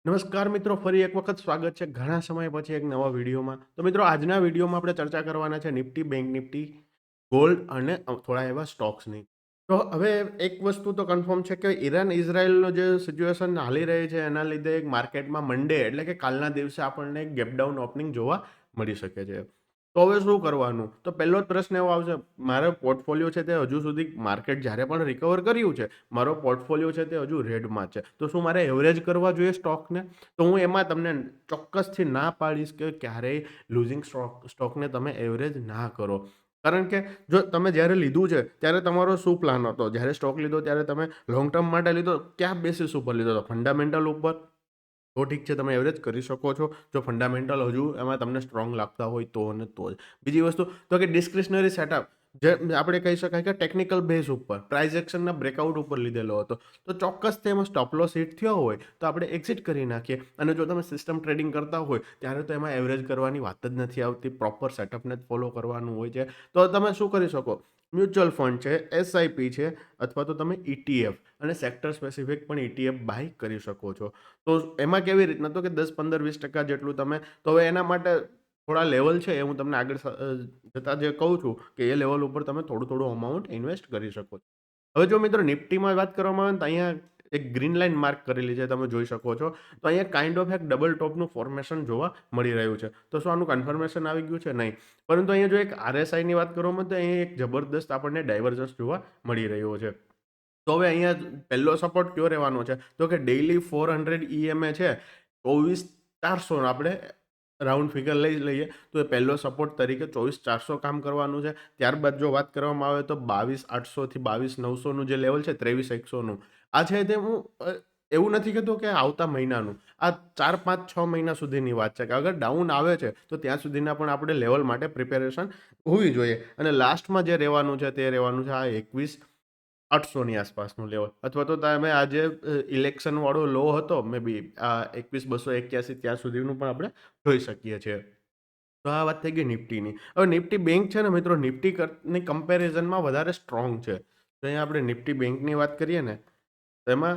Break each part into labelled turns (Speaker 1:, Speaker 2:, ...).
Speaker 1: નમસ્કાર મિત્રો, ફરી એક વખત સ્વાગત છે ઘણા સમય પછી એક નવા વિડીયોમાં. તો મિત્રો, આજના વિડીયોમાં આપણે ચર્ચા કરવાના છે નિફ્ટી, બેંક નિફ્ટી, ગોલ્ડ અને થોડા એવા સ્ટોક્સની. તો હવે એક વસ્તુ તો કન્ફર્મ છે કે ઈરાન ઇઝરાયલનો જે સિચ્યુએશન હાલી રહી છે એના લીધે એક માર્કેટમાં મંડે એટલે કે કાલના દિવસે આપણને એક ગેપડાઉન ઓપનિંગ જોવા મળી શકે છે. તો હવે શું કરવાનું? તો પહેલો જ પ્રશ્ન એવો આવશે, મારો પોર્ટફોલિયો છે તે હજુ સુધી માર્કેટ જ્યારે પણ રિકવર કર્યું છે, મારો પોર્ટફોલિયો છે તે હજુ રેડમાં છે. તો શું મારે એવરેજ કરવા જોઈએ સ્ટોકને? તો હું એમાં તમને ચોક્કસથી ના પાડીશ કે ક્યારેય લૂઝિંગ સ્ટોકને તમે એવરેજ ના કરો. કારણ કે જો તમે જ્યારે લીધું છે ત્યારે તમારો શું પ્લાન હતો? જ્યારે સ્ટોક લીધો ત્યારે તમે લોંગ ટર્મ માટે લીધો, કયા બેસિસ ઉપર લીધો હતો? ફંડામેન્ટલ ઉપર? તો ઠીક છે, તમે એવરેજ કરી શકો છો જો ફંડામેન્ટલ હજુ એમાં તમને સ્ટ્રોંગ લાગતા હોય તો અને તો જ. બીજી વસ્તુ તો કે ડિસ્ક્રિશનરી સેટઅપ, જે આપણે કહી શકાય કે ટેકનિકલ બેઝ ઉપર પ્રાઇસ એક્શનના બ્રેકઆઉટ ઉપર લીધેલો હતો, તો ચોક્કસ તેમાં સ્ટોપ લોસ હિટ થયો હોય તો આપણે એક્ઝિટ કરી નાખીએ. અને જો તમે સિસ્ટમ ટ્રેડિંગ કરતા હોય ત્યારે તો એમાં એવરેજ કરવાની વાત જ નથી આવતી, પ્રોપર સેટઅપને જ ફોલો કરવાનું હોય છે. તો તમે શું કરી શકો? મ્યુચ્યુઅલ ફંડ છે, એસઆઈપી છે, અથવા તો તમે ઇટીએફ અને સેક્ટર સ્પેસિફિક પણ ઇટીએફ બાય કરી શકો છો. તો એમાં કેવી રીતના? તો કે 10-15-20% જેટલું તમે, તો હવે એના માટે થોડા લેવલ છે એ હું તમને આગળ જતાં જે કહું છું કે એ લેવલ ઉપર તમે થોડું થોડું અમાઉન્ટ ઇન્વેસ્ટ કરી શકો છો. હવે જો મિત્રો નિફ્ટીમાં વાત કરવામાં આવે ને, તો અહીંયા એક ગ્રીન લાઇન માર્ક કરેલી છે, તમે જોઈ શકો છો. તો અહીંયા કાઇન્ડ ઓફ એક ડબલ ટોપનું ફોર્મેશન જોવા મળી રહ્યું છે. તો શું આનું કન્ફર્મેશન આવી ગયું છે? નહીં. પરંતુ અહીંયા જો એક આરએસઆઈની વાત કરવામાં આવે તો અહીંયા એક જબરદસ્ત આપણને ડાયવર્જન્સ જોવા મળી રહ્યો છે. તો હવે અહીંયા પહેલો સપોર્ટ કયો રહેવાનો છે? તો કે ડેઇલી 400 ઈએમએ છે, 24,400 આપણે રાઉન્ડ ફિગર લઈ લઈએ તો એ પહેલો સપોર્ટ તરીકે 24,400 કામ કરવાનું છે. ત્યારબાદ જો વાત કરવામાં આવે તો 22,800 થી 22,900નું જે લેવલ છે, 23,100નું આ છે તે હું એવું નથી કહેતો કે આવતા મહિનાનું, આ 4, 5, 6 મહિના સુધીની વાત છે કે અગર ડાઉન આવે છે તો ત્યાં સુધીના પણ આપણે લેવલ માટે પ્રિપેરેશન હોવી જોઈએ. અને લાસ્ટમાં જે રહેવાનું છે તે રહેવાનું છે આ 21,800ની આસપાસનું લેવલ, અથવા તો તમે આજે ઇલેક્શન વાળો લો હતો મે બી આ 21,281 ત્યાં સુધીનું પણ આપણે જોઈ શકીએ છીએ. તો આ વાત થઈ ગઈ નિફ્ટીની. હવે નિફ્ટી બેંક છે ને મિત્રો, નિફ્ટીની કમ્પેરિઝનમાં વધારે સ્ટ્રોંગ છે. તો અહીંયા આપણે નિફ્ટી બેંકની વાત કરીએ ને, તો એમાં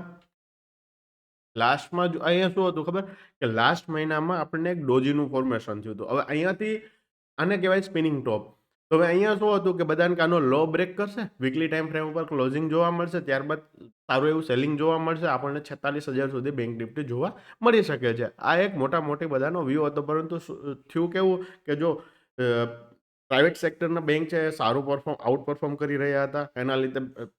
Speaker 1: લાસ્ટમાં અહીંયા શું હતું ખબર? કે લાસ્ટ મહિનામાં આપણને એક ડોજીનું ફોર્મેશન થયું હતું. હવે અહીંયાથી આને કહેવાય સ્પિનિંગ ટોપ. તો હવે અહીંયા શું હતું કે બધાને કે આનો લો બ્રેક કરશે, વીકલી ટાઈમ ફ્રેમ ઉપર ક્લોઝિંગ જોવા મળશે, ત્યારબાદ સારું એવું સેલિંગ જોવા મળશે, આપણને 46,000 સુધી બેંક નિફ્ટી જોવા મળી શકે છે. આ એક મોટી બધાનો વ્યૂ હતો. પરંતુ થયું કેવું કે જો પ્રાઇવેટ સેક્ટરના બેંક છે એ સારું આઉટ પરફોર્મ કરી રહ્યા હતા, એના લીધે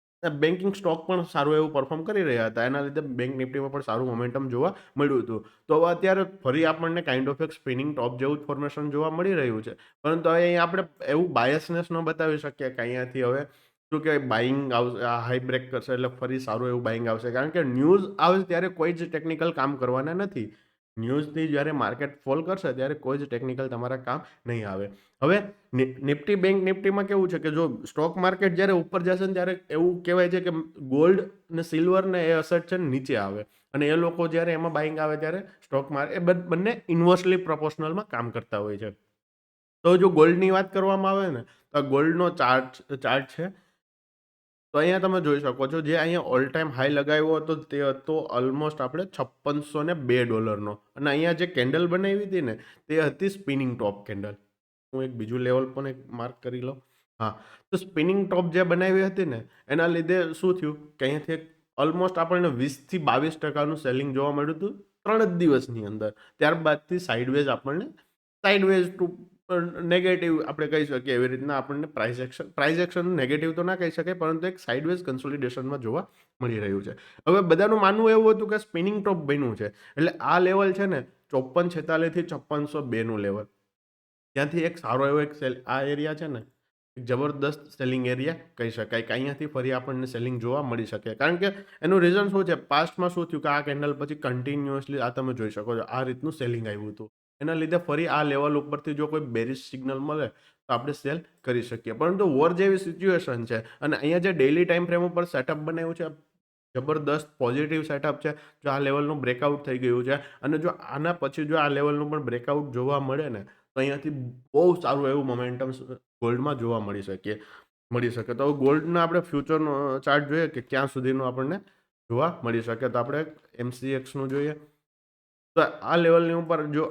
Speaker 1: બેન્કિંગ સ્ટોક પણ સારું એવું પરફોર્મ કરી રહ્યા હતા. એના લીધે બેંક નિફ્ટીમાં પણ સારું મોમેન્ટમ જોવા મળ્યું હતું. તો હવે અત્યારે ફરી આપણને કાઇન્ડ ઓફ એક સ્પિનિંગ ટોપ જેવું જ ફોર્મેશન જોવા મળી રહ્યું છે. પરંતુ હવે અહીંયા આપણે એવું બાયસનેસ ન બતાવી શકીએ કે અહીંયાથી હવે શું કહેવાય બાઇંગ આવશે, હાઈ બ્રેક કરશે એટલે ફરી સારું એવું બાઇંગ આવશે. કારણ કે ન્યૂઝ આવે ત્યારે કોઈ જ ટેકનિકલ કામ કરવાના નથી. ન્યૂઝથી જ્યારે માર્કેટ ફોલ કરશે ત્યારે કોઈ જ ટેકનિકલ તમારા કામ નહીં આવે. હવે નિફ્ટી બેંક નિફ્ટીમાં કેવું છે કે જો સ્ટોક માર્કેટ જ્યારે ઉપર જશે ને ત્યારે એવું કહેવાય છે કે ગોલ્ડ ને સિલ્વર ને એ અસર છે ને નીચે આવે, અને એ લોકો જ્યારે એમાં બાઇંગ આવે ત્યારે સ્ટોક માર્કેટ એ બંને ઇન્વર્સલી પ્રોપોર્શનલમાં કામ કરતા હોય છે. તો જો ગોલ્ડની વાત કરવામાં આવે ને, તો ગોલ્ડનો ચાર્ટ છે. તો અહીંયા તમે જોઈ શકો છો, જે અહીંયા ઓલ ટાઈમ હાઈ લગાવ્યો હતો તે હતો ઓલમોસ્ટ આપણે $5602, અને અહીંયા જે કેન્ડલ બનાવી હતી ને તે હતી સ્પિનિંગ ટોપ કેન્ડલ. હું એક બીજું લેવલ પણ એક માર્ક કરી લઉં. હા, તો સ્પિનિંગ ટોપ જે બનાવી હતી ને એના લીધે શું થયું કે અહીંયાથી ઓલમોસ્ટ આપણને 20% થી 22%નું સેલિંગ જોવા મળ્યું હતું 3 જ દિવસની અંદર. ત્યારબાદથી સાઇડવેઝ આપણને સાઇડવેઝ ટુ નેગેટિવ આપણે કહી શકીએ, એવી રીતના આપણને પ્રાઇસ એક્શન નેગેટિવ તો ના કહી શકાય, પરંતુ એક સાઇડવેઝ કન્સોલિડેશનમાં જોવા મળી રહ્યું છે. હવે બધાનું માનવું એવું હતું કે સ્પિનિંગ ટોપ બન્યું છે એટલે આ લેવલ છે ને 5446 થી 5602નું લેવલ, ત્યાંથી એક સારો એવો એક આ એરિયા છે ને, એક જબરદસ્ત સેલિંગ એરિયા કહી શકાય કે અહીંયાથી ફરી આપણને સેલિંગ જોવા મળી શકે. કારણ કે એનું રીઝન શું છે, પાસ્ટમાં શું થયું કે આ કેન્ડલ પછી કન્ટિન્યુઅસલી આ તમે જોઈ શકો છો આ રીતનું સેલિંગ આવ્યું હતું. એના લીધે ફરી આ લેવલ ઉપરથી જો કોઈ બેરિશ સિગ્નલ મળે તો આપણે સેલ કરી શકીએ. પરંતુ વોર જેવી સિચ્યુએશન છે અને અહીંયા જે ડેઇલી ટાઈમ ફ્રેમ ઉપર સેટઅપ બનાવ્યું છે, જબરદસ્ત પોઝિટિવ સેટઅપ છે. જો આ લેવલનું બ્રેકઆઉટ થઈ ગયું છે અને જો આના પછી જો આ લેવલનું પણ બ્રેકઆઉટ જોવા મળે ને, તો અહીંયાથી બહુ સારું એવું મોમેન્ટમ ગોલ્ડમાં જોવા મળી શકે. તો ગોલ્ડના આપણે ફ્યુચરનો ચાર્ટ જોઈએ કે ક્યાં સુધીનું આપણને જોવા મળી શકે. તો આપણે MCXનું જોઈએ. તો આ લેવલની ઉપર જો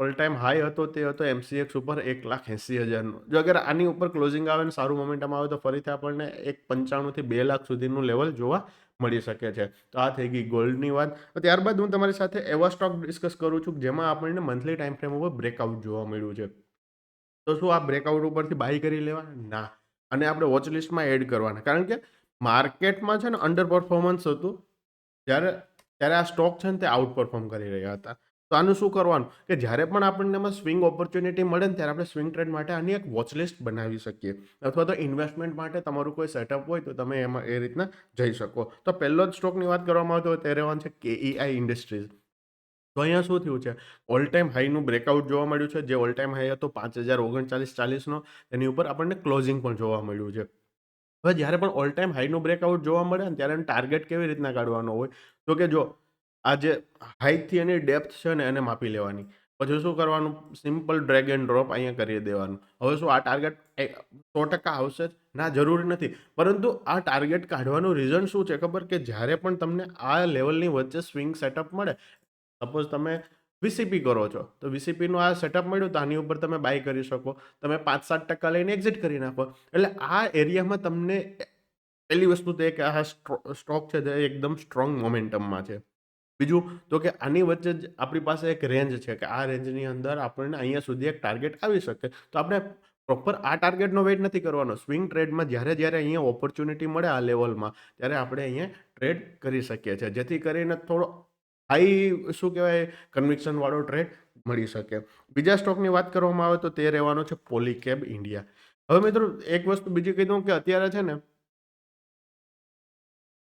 Speaker 1: ઓલ ટાઈમ હાઈ હતો તે હતો એમસીએક્સ ઉપર 1,80,000નો. જો અગર આની ઉપર ક્લોઝિંગ આવે ને સારું મોમેન્ટમ આવે તો ફરીથી આપણને 1,95,000 થી 2,00,000 સુધીનું લેવલ જોવા મળી શકે છે. તો આ થઈ ગઈ ગોલ્ડની વાત. તો ત્યારબાદ હું તમારી સાથે એવા સ્ટોક ડિસ્કસ કરું છું જેમાં આપણને મંથલી ટાઈમ ફ્રેમ ઉપર બ્રેકઆઉટ જોવા મળ્યું છે. તો શું આ બ્રેકઆઉટ ઉપરથી બાય કરી લેવાના? ના. અને આપણે વોચ લિસ્ટમાં એડ કરવાના. કારણ કે માર્કેટમાં છે ને અંડર પરફોર્મન્સ હતું. જ્યારે ત્યારે આ સ્ટોક છે ને તે આઉટ પરફોર્મ કરી રહ્યા હતા. તો આનું શું કરવાનું કે જ્યારે પણ આપણને એમાં સ્વિંગ ઓપોર્ચ્યુનિટી મળે ને ત્યારે આપણે સ્વિંગ ટ્રેડ માટે આની એક વોચ લિસ્ટ બનાવી શકીએ. અથવા તો ઇન્વેસ્ટમેન્ટ માટે તમારું કોઈ સેટઅપ હોય તો તમે એમાં એ રીતના જઈ શકો. તો પહેલો જ સ્ટોકની વાત કરવામાં આવે તો તે રહેવાનું છે કેઈઆઈ ઇન્ડસ્ટ્રીઝ. તો અહીંયા શું થયું છે, ઓલ ટાઈમ હાઈનું બ્રેકઆઉટ જોવા મળ્યું છે. જે ઓલ ટાઈમ હાઈ હતો 5,039.40નો, એની ઉપર આપણને ક્લોઝિંગ પણ જોવા મળ્યું છે. હવે જ્યારે પણ ઓલ ટાઈમ હાઈનું બ્રેકઆઉટ જોવા મળે ને ત્યારે એનો ટાર્ગેટ કેવી રીતના કાઢવાનો હોય, તો કે જો આ જે હાઈટથી એની ડેપ્થ છે ને એને માપી લેવાની. પછી શું કરવાનું, સિમ્પલ ડ્રેગ એન્ડ ડ્રોપ અહીંયા કરી દેવાનું. હવે શું આ ટાર્ગેટ 100% આવશે જ? ના, જરૂરી નથી. પરંતુ આ ટાર્ગેટ કાઢવાનું રીઝન શું છે ખબર, કે જ્યારે પણ તમને આ લેવલની વચ્ચે સ્વિંગ સેટઅપ મળે, સપોઝ તમે વીસીપી કરો છો તો વીસીપીનું આ સેટઅપ મળ્યું તો આની ઉપર તમે બાય કરી શકો. તમે 5-7% લઈને એક્ઝિટ કરી નાખો. એટલે આ એરિયામાં તમને પહેલી વસ્તુ તો એ કે આ સ્ટોક છે તે એકદમ સ્ટ્રોંગ મોમેન્ટમમાં છે. બીજું તો કે આની વચ્ચે જ આપણી પાસે એક રેન્જ છે કે આ રેન્જની અંદર આપણને અહીંયા સુધી એક ટાર્ગેટ આવી શકે. તો આપણે પ્રોપર આ ટાર્ગેટનો વેઇટ નથી કરવાનો. સ્વિંગ ટ્રેડમાં જ્યારે જ્યારે અહીંયા ઓપોર્ચ્યુનિટી મળે આ લેવલમાં, ત્યારે આપણે અહીંયા ટ્રેડ કરી શકીએ છીએ. જેથી કરીને થોડો હાઈ શું કહેવાય કન્વિક્શનવાળો ટ્રેડ મળી શકે. બીજા સ્ટોકની વાત કરવામાં આવે તો તે રહેવાનો છે પોલીકેબ ઇન્ડિયા. હવે મિત્રો એક વસ્તુ બીજી કહી દઉં કે અત્યારે છે ને,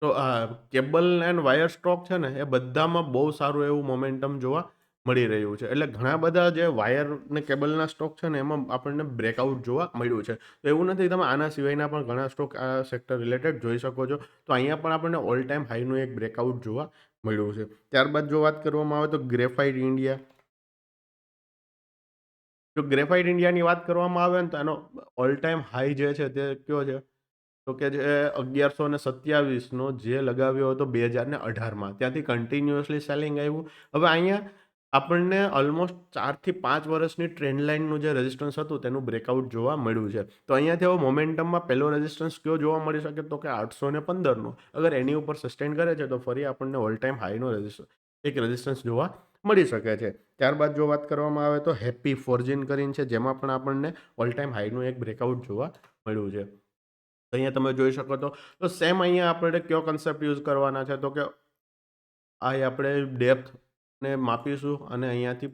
Speaker 1: તો આ કેબલ એન્ડ વાયર સ્ટોક છે ને એ બધામાં બહુ સારું એવું મોમેન્ટમ જોવા મળી રહ્યું છે. એટલે ઘણા બધા જે વાયર ને કેબલના સ્ટોક છે ને એમાં આપણને બ્રેકઆઉટ જોવા મળ્યું છે. તો એવું નથી, તમે આના સિવાયના પણ ઘણા સ્ટોક આ સેક્ટર રિલેટેડ જોઈ શકો છો. તો અહીંયા પણ આપણને ઓલ ટાઈમ હાઈનું એક બ્રેકઆઉટ જોવા મળ્યું છે. ત્યારબાદ જો વાત કરવામાં આવે તો ગ્રેફાઇટ ઇન્ડિયા. જો ગ્રેફાઇટ ઇન્ડિયાની વાત કરવામાં આવે ને તો એનો ઓલ ટાઈમ હાઈ જે છે તે કયો છે, તો કે જે 1127નો જે લગાવ્યો હતો 2018માં, ત્યાંથી કન્ટિન્યુઅસલી સેલિંગ આવ્યું. હવે અહીંયા આપણને ઓલમોસ્ટ 4 થી 5 વર્ષની ટ્રેન્ડ લાઇનનું જે રેઝિસ્ટન્સ હતું તેનું બ્રેકઆઉટ જોવા મળ્યું છે. તો અહીંયાથી હવે મોમેન્ટમમાં પહેલો રેઝિસ્ટન્સ કયો જોવા મળી શકે, તો કે 815નો. અગર એની ઉપર સસ્ટેન કરે છે તો ફરી આપણને ઓલ ટાઈમ હાઈનો રેઝિસ્ટન્સ જોવા મળી શકે છે. ત્યારબાદ જો વાત કરવામાં આવે તો હેપી ફોર્જિન કરીને છે, જેમાં પણ આપણને ઓલ ટાઈમ હાઈનું એક બ્રેકઆઉટ જોવા મળ્યું છે. તો અહીંયા તમે જોઈ શકો તો સેમ અહીંયા આપણે કયો કન્સેપ્ટ યુઝ કરવાના છે, તો કે આ આપણે ડેપ્થને માપીશું અને અહીંયાથી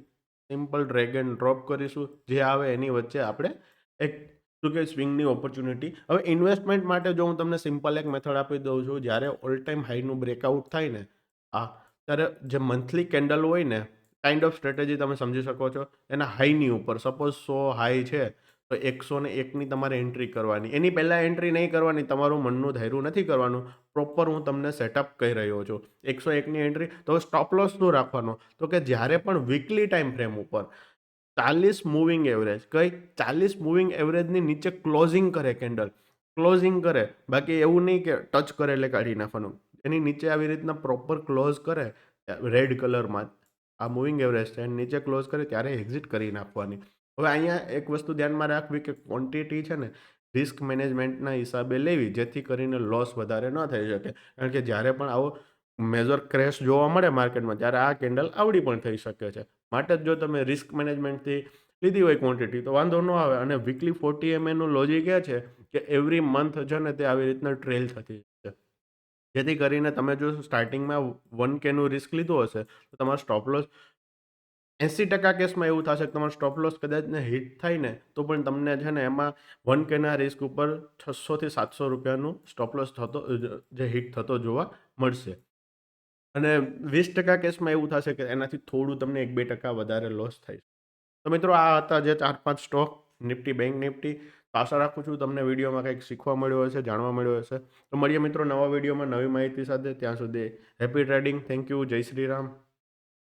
Speaker 1: સિમ્પલ ડ્રેગ એન્ડ ડ્રોપ કરીશું. જે આવે એની વચ્ચે આપણે એક શું કે સ્વિંગની ઓપોર્ચ્યુનિટી. હવે ઇન્વેસ્ટમેન્ટ માટે જો હું તમને સિમ્પલ એક મેથડ આપી દઉં છું, જ્યારે ઓલ ટાઈમ હાઈનું બ્રેકઆઉટ થાય ને આ ત્યારે જે મંથલી કેન્ડલ હોય ને, કાઇન્ડ ઓફ સ્ટ્રેટેજી તમે સમજી શકો છો. એના હાઈની ઉપર સપોઝ 100 હાઈ છે તો 101ની તમારે એન્ટ્રી કરવાની. એની પહેલાં એન્ટ્રી નહીં કરવાની, તમારું મનનું ધાર્યું નથી કરવાનું. પ્રોપર હું તમને સેટઅપ કહી રહ્યો છું. 101ની એન્ટ્રી. તો સ્ટોપ લોસ શું રાખવાનો, તો કે જ્યારે પણ વીકલી ટાઈમ ફ્રેમ ઉપર 40 મૂવિંગ એવરેજ, કઈ 40 મૂવિંગ એવરેજની નીચે ક્લોઝિંગ કરે કેન્ડલ, ક્લોઝિંગ કરે, બાકી એવું નહીં કે ટચ કરે એટલે કાઢી નાખવાનું. એની નીચે આવી રીતના પ્રોપર ક્લોઝ કરે રેડ કલરમાં, આ મૂવિંગ એવરેજ છે, એની નીચે ક્લોઝ કરે ત્યારે એક્ઝિટ કરી નાખવાની. હવે અહીંયા એક વસ્તુ ધ્યાનમાં રાખવી કે ક્વોન્ટિટી છે ને રિસ્ક મેનેજમેન્ટના હિસાબે લેવી, જેથી કરીને લોસ વધારે ન થઈ શકે. કારણ કે જ્યારે પણ આવો મેજર ક્રેશ જોવા મળે માર્કેટમાં ત્યારે આ કેન્ડલ આવડી પણ થઈ શકે છે. માટે જ જો તમે રિસ્ક મેનેજમેન્ટથી લીધી હોય ક્વોન્ટિટી તો વાંધો ન આવે. અને વીકલી 40 MAનું લોજિક એ છે કે એવરી મંથ છે ને તે આવી રીતના ટ્રેલ થતી છે. જેથી કરીને તમે જો સ્ટાર્ટિંગમાં 1Kનું રિસ્ક લીધું હશે તો તમારો સ્ટોપ લોસ 80% કેસમાં એવું થશે કે તમારો સ્ટોપ લોસ કદાચ ને હિટ થાય ને તો પણ તમને છે ને એમાં 1Kના રિસ્ક ઉપર 600 થી 700 રૂપિયાનું સ્ટોપ લોસ થતો જે હિટ થતો જોવા મળશે. અને 20% કેસમાં એવું થશે કે એનાથી થોડું તમને 1-2% વધારે લોસ થાય. તો મિત્રો આ હતા જે 4-5 સ્ટોક નિફ્ટી, બેંક નિફ્ટી. આશા રાખું છું તમને વિડીયોમાં કંઈક શીખવા મળ્યું હશે, જાણવા મળ્યું હશે. તો મળીએ મિત્રો નવા વિડીયોમાં નવી માહિતી સાથે. ત્યાં સુધી હેપી ટ્રેડિંગ. Thank you. જય શ્રી રામ.